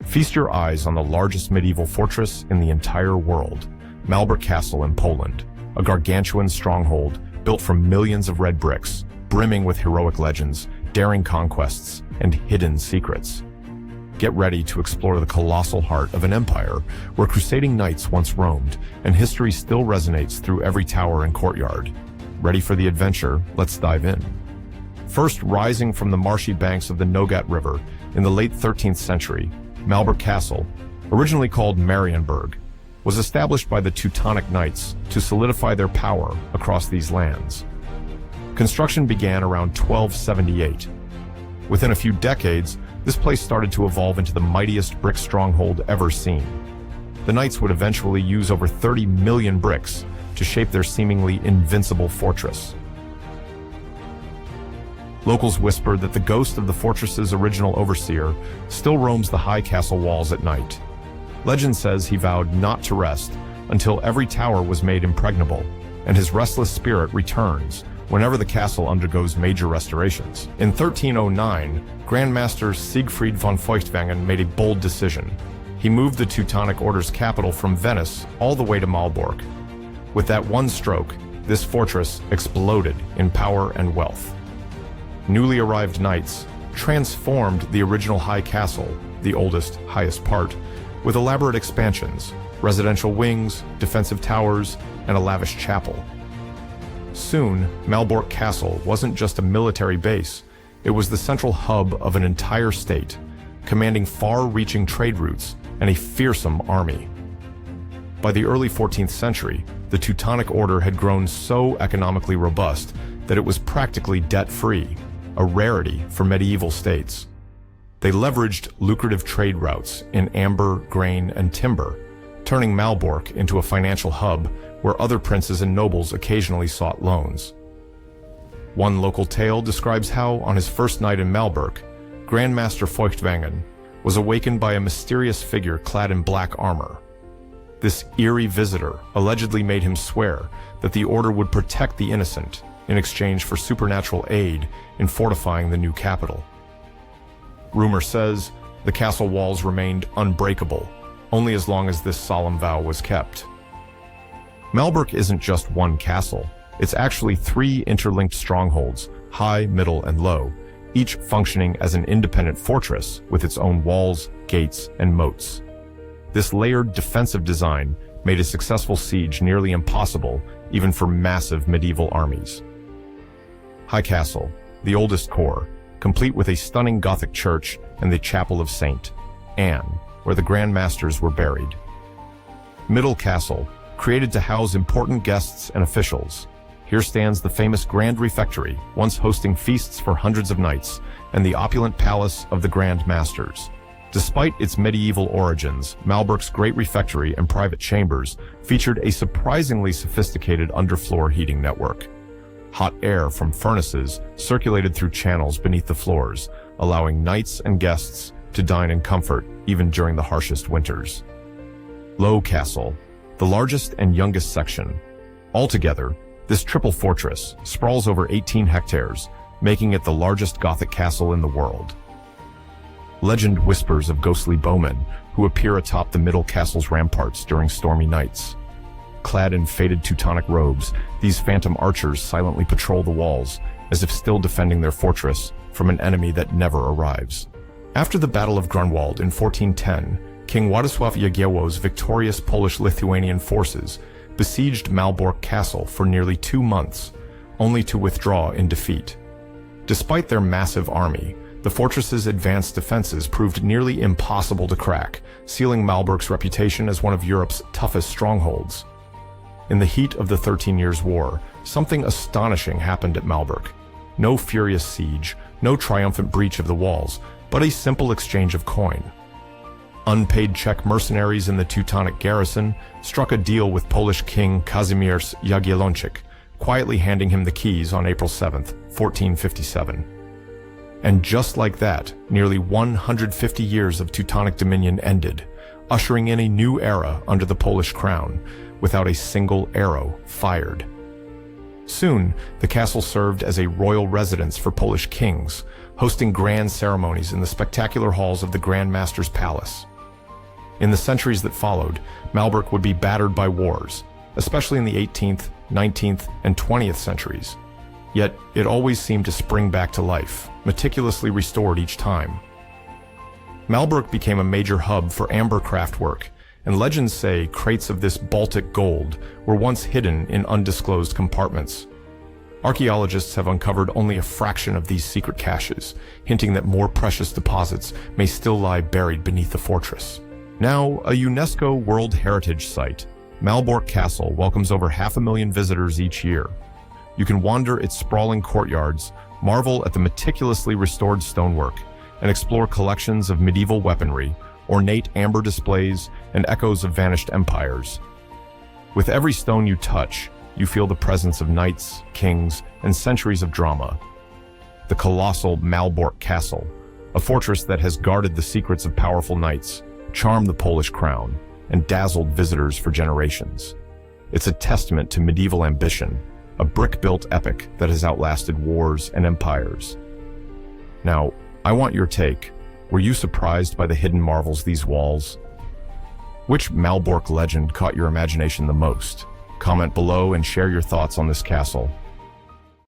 Feast your eyes on the largest medieval fortress in the entire world, Malbork Castle in Poland, a gargantuan stronghold built from millions of red bricks, brimming with heroic legends, daring conquests, and hidden secrets. Get ready to explore the colossal heart of an empire where crusading knights once roamed, and history still resonates through every tower and courtyard. Ready for the adventure? Let's dive in. First, rising from the marshy banks of the Nogat River in the late 13th century, Malbork Castle, originally called Marienburg, was established by the Teutonic Knights to solidify their power across these lands. Construction began around 1278. Within a few decades, this place started to evolve into the mightiest brick stronghold ever seen. The Knights would eventually use over 30 million bricks to shape their seemingly invincible fortress. Locals whisper that the ghost of the fortress's original overseer still roams the high castle walls at night. Legend says he vowed not to rest until every tower was made impregnable, and his restless spirit returns whenever the castle undergoes major restorations. In 1309, Grandmaster Siegfried von Feuchtwangen made a bold decision. He moved the Teutonic Order's capital from Venice all the way to Malbork. With that one stroke, this fortress exploded in power and wealth. Newly arrived knights transformed the original high castle, the oldest, highest part, with elaborate expansions, residential wings, defensive towers, and a lavish chapel. Soon, Malbork Castle wasn't just a military base, it was the central hub of an entire state, commanding far-reaching trade routes and a fearsome army. By the early 14th century, the Teutonic Order had grown so economically robust that it was practically debt-free, a rarity for medieval states. They leveraged lucrative trade routes in amber, grain, and timber, turning Malbork into a financial hub where other princes and nobles occasionally sought loans. One local tale describes how, on his first night in Malbork, Grandmaster Feuchtwangen was awakened by a mysterious figure clad in black armor. This eerie visitor allegedly made him swear that the order would protect the innocent in exchange for supernatural aid in fortifying the new capital. Rumor says the castle walls remained unbreakable, only as long as this solemn vow was kept. Malbork isn't just one castle, it's actually 3 interlinked strongholds, high, middle, and low, each functioning as an independent fortress with its own walls, gates, and moats. This layered defensive design made a successful siege nearly impossible even for massive medieval armies. High Castle, the oldest core, complete with a stunning Gothic church and the Chapel of St. Anne, where the Grand Masters were buried. Middle Castle, created to house important guests and officials. Here stands the famous Grand Refectory, once hosting feasts for hundreds of knights, and the opulent palace of the Grand Masters. Despite its medieval origins, Malbork's Great Refectory and private chambers featured a surprisingly sophisticated underfloor heating network. Hot air from furnaces circulated through channels beneath the floors, allowing knights and guests to dine in comfort even during the harshest winters. Low Castle, the largest and youngest section. Altogether, this triple fortress sprawls over 18 hectares, making it the largest Gothic castle in the world. Legend whispers of ghostly bowmen who appear atop the Middle Castle's ramparts during stormy nights. Clad in faded Teutonic robes, these phantom archers silently patrol the walls, as if still defending their fortress from an enemy that never arrives. After the Battle of Grunwald in 1410, King Władysław Jagiełło's victorious Polish-Lithuanian forces besieged Malbork Castle for nearly 2 months, only to withdraw in defeat. Despite their massive army, the fortress's advanced defenses proved nearly impossible to crack, sealing Malbork's reputation as one of Europe's toughest strongholds. In the heat of the 13 Years' War, something astonishing happened at Malbork. No furious siege, no triumphant breach of the walls, but a simple exchange of coin. Unpaid Czech mercenaries in the Teutonic garrison struck a deal with Polish King Kazimierz Jagiellończyk, quietly handing him the keys on April 7, 1457. And just like that, nearly 150 years of Teutonic dominion ended, ushering in a new era under the Polish crown, without a single arrow fired. Soon, the castle served as a royal residence for Polish kings, hosting grand ceremonies in the spectacular halls of the Grand Master's Palace. In the centuries that followed, Malbork would be battered by wars, especially in the 18th, 19th, and 20th centuries. Yet, it always seemed to spring back to life, meticulously restored each time. Malbork became a major hub for amber craft work, and legends say crates of this Baltic gold were once hidden in undisclosed compartments. Archaeologists have uncovered only a fraction of these secret caches, hinting that more precious deposits may still lie buried beneath the fortress. Now, a UNESCO World Heritage Site, Malbork Castle welcomes over 500,000 visitors each year. You can wander its sprawling courtyards, marvel at the meticulously restored stonework, and explore collections of medieval weaponry, ornate amber displays, and echoes of vanished empires. With every stone you touch, you feel the presence of knights, kings, and centuries of drama. The colossal Malbork Castle, a fortress that has guarded the secrets of powerful knights, charmed the Polish crown, and dazzled visitors for generations. It's a testament to medieval ambition, a brick-built epic that has outlasted wars and empires. Now, I want your take. Were you surprised by the hidden marvels these walls? Which Malbork legend caught your imagination the most? Comment below and share your thoughts on this castle.